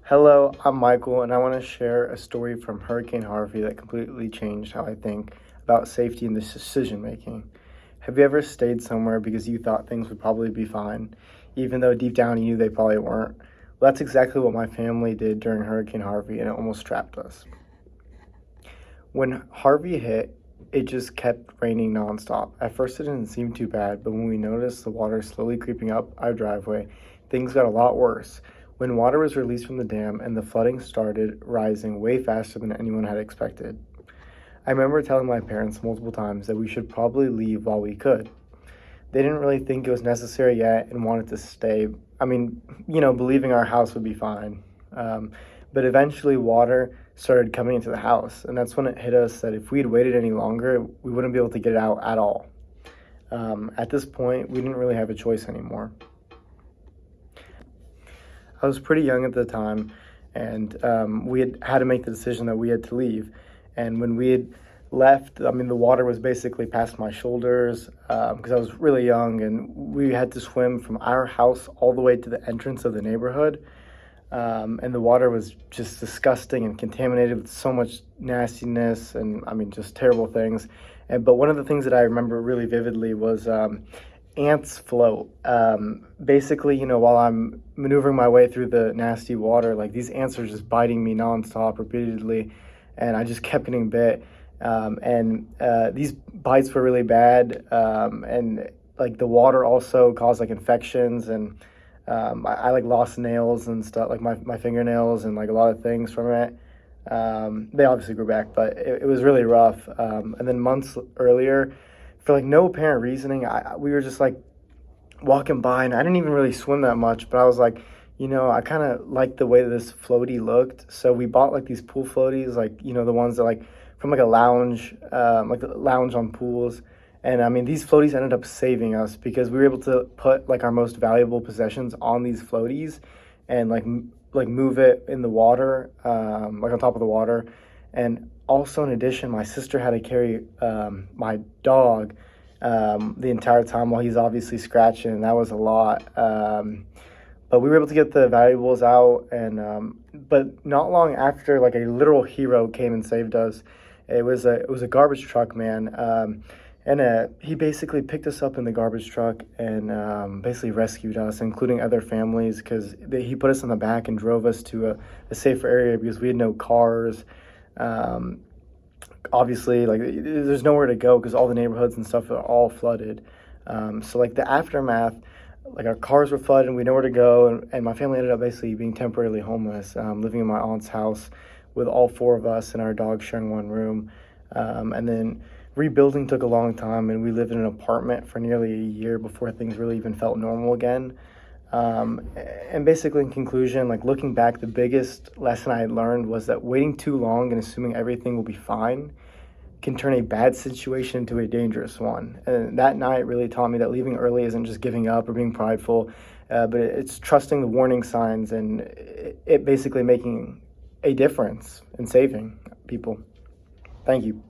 Hello, I'm Michael, and I want to share a story from Hurricane Harvey that completely changed how I think about safety and decision making. Have you ever stayed somewhere because you thought things would probably be fine, even though deep down you knew they probably weren't? Well, that's exactly what my family did during Hurricane Harvey, and it almost trapped us. When Harvey hit, it just kept raining nonstop. At first, it didn't seem too bad, but when we noticed the water slowly creeping up our driveway, things got a lot worse. When water was released from the dam and the flooding started rising way faster than anyone had expected. I remember telling my parents multiple times that we should probably leave while we could. They didn't really think it was necessary yet and wanted to stay. Believing our house would be fine. Um, but eventually, water started coming into the house, and that's when it hit us that if we had waited any longer, we wouldn't be able to get it out at all. At this point, we didn't really have a choice anymore. I was pretty young at the time, and we had to make the decision that we had to leave. And when we had left, the water was basically past my shoulders because I was really young, and we had to swim from our house all the way to the entrance of the neighborhood. And the water was just disgusting and contaminated with so much nastiness and just terrible things. But one of the things that I remember really vividly was ants float. Basically, while I'm maneuvering my way through the nasty water, like these ants are just biting me nonstop, repeatedly, and I just kept getting bit. These bites were really bad, and like the water also caused like infections, and I like lost nails and stuff, like my fingernails and like a lot of things from it. They obviously grew back, but it was really rough. And then months earlier, for like no apparent reasoning, we were just like walking by, and I didn't even really swim that much, but I was like, I kind of liked the way that this floaty looked. So we bought like these pool floaties, like, the ones that like from like a lounge, like the lounge on pools. And these floaties ended up saving us because we were able to put like our most valuable possessions on these floaties and like move it in the water, like on top of the water. And also, in addition, my sister had to carry my dog the entire time while he's obviously scratching, and that was a lot. But we were able to get the valuables out, and but not long after, like a literal hero came and saved us. It was a garbage truck man, and he basically picked us up in the garbage truck and basically rescued us, including other families, because he put us in the back and drove us to a safer area because we had no cars. Um, Obviously, like there's nowhere to go because all the neighborhoods and stuff are all flooded. So like the aftermath, like our cars were flooded and we had nowhere to go, and my family ended up basically being temporarily homeless, living in my aunt's house with all four of us and our dog sharing one room. And then rebuilding took a long time, and we lived in an apartment for nearly a year before things really even felt normal again. And basically, in conclusion, like looking back, the biggest lesson I had learned was that waiting too long and assuming everything will be fine can turn a bad situation into a dangerous one. And that night really taught me that leaving early isn't just giving up or being prideful, but it's trusting the warning signs and it basically making a difference in saving people. Thank you.